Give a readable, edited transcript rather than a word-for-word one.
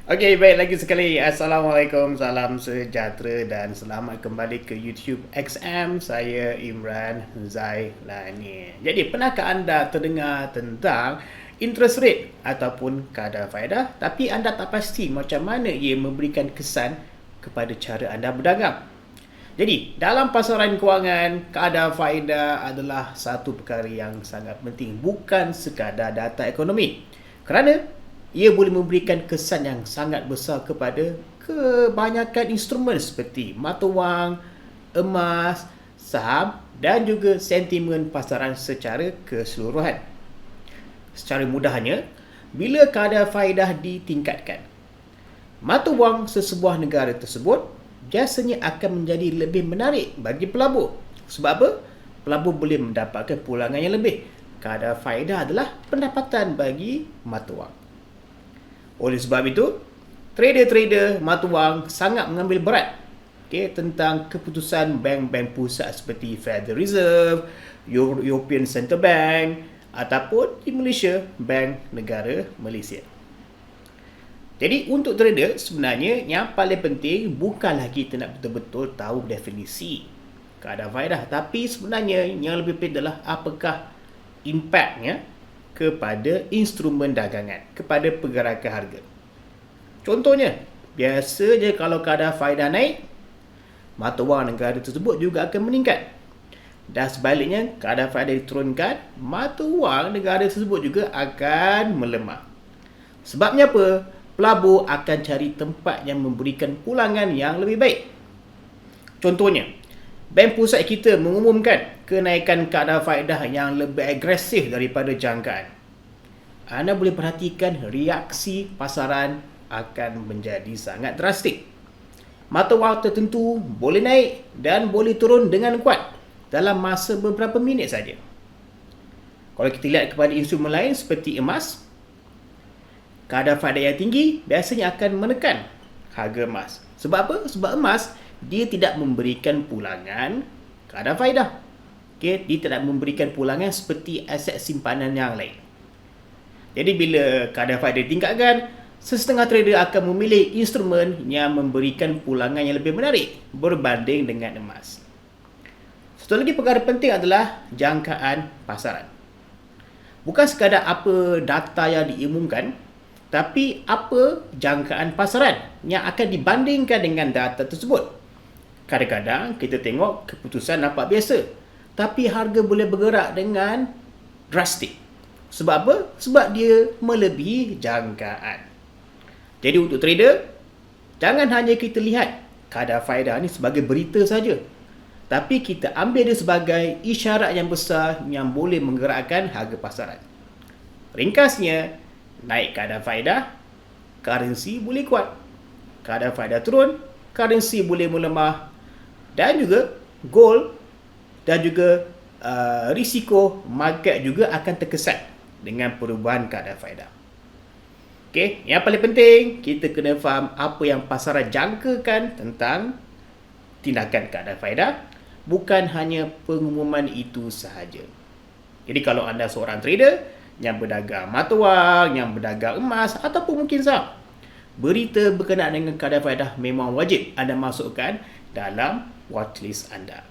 Okey, baik lagi sekali. Assalamualaikum, salam sejahtera dan selamat kembali ke YouTube XM. Saya Imran Zailani. Jadi, pernahkah anda terdengar tentang interest rate ataupun kadar faedah tapi anda tak pasti macam mana ia memberikan kesan kepada cara anda berdagang? Jadi, dalam pasaran kewangan, kadar faedah adalah satu perkara yang sangat penting, bukan sekadar data ekonomi. Kerana ia boleh memberikan kesan yang sangat besar kepada kebanyakan instrumen seperti mata wang, emas, saham dan juga sentimen pasaran secara keseluruhan. Secara mudahnya, bila kadar faedah ditingkatkan, mata wang sesebuah negara tersebut biasanya akan menjadi lebih menarik bagi pelabur. Sebab apa? Pelabur boleh mendapatkan pulangan yang lebih. Kadar faedah adalah pendapatan bagi mata wang. Oleh sebab itu, trader-trader mata wang sangat mengambil berat tentang keputusan bank-bank pusat seperti Federal Reserve, European Central Bank ataupun di Malaysia, Bank Negara Malaysia. Jadi untuk trader sebenarnya yang paling penting bukanlah kita nak betul-betul tahu definisi kadar faedah, tapi sebenarnya yang lebih penting adalah apakah impaknya kepada instrumen dagangan, kepada pergerakan harga. Contohnya, biasanya kalau kadar faedah naik, mata wang negara tersebut juga akan meningkat. Dan sebaliknya, kadar faedah diturunkan, mata wang negara tersebut juga akan melemah. Sebabnya apa? Pelabur akan cari tempat yang memberikan pulangan yang lebih baik. Contohnya, Bank Pusat kita mengumumkan kenaikan kadar faedah yang lebih agresif daripada jangkaan. Anda boleh perhatikan reaksi pasaran akan menjadi sangat drastik. Mata wang tertentu boleh naik dan boleh turun dengan kuat dalam masa beberapa minit saja. Kalau kita lihat kepada instrumen lain seperti emas, kadar faedah yang tinggi biasanya akan menekan harga emas. Sebab apa? Sebab emas dia tidak memberikan pulangan kadar faedah. Dia tidak memberikan pulangan seperti aset simpanan yang lain. Jadi bila kadar faedah ditingkatkan, sesetengah trader akan memilih instrumen yang memberikan pulangan yang lebih menarik berbanding dengan emas. Satu lagi perkara penting adalah jangkaan pasaran. Bukan sekadar apa data yang diumumkan, tapi apa jangkaan pasaran yang akan dibandingkan dengan data tersebut. Kadang-kadang kita tengok keputusan nampak biasa, tapi harga boleh bergerak dengan drastik. Sebab apa? Sebab dia melebihi jangkaan. Jadi untuk trader, jangan hanya kita lihat kadar faedah ni sebagai berita saja, tapi kita ambil dia sebagai isyarat yang besar yang boleh menggerakkan harga pasaran. Ringkasnya, naik kadar faedah, currency boleh kuat. Kadar faedah turun, currency boleh melemah. Dan juga gold dan juga risiko market juga akan terkesan dengan perubahan kadar faedah. Okey, yang paling penting kita kena faham apa yang pasaran jangkakan tentang tindakan kadar faedah, bukan hanya pengumuman itu sahaja. Jadi kalau anda seorang trader yang berdagang mata wang, yang berdagang emas ataupun mungkin saham, berita berkenaan dengan kadar faedah memang wajib anda masukkan dalam watchlist anda.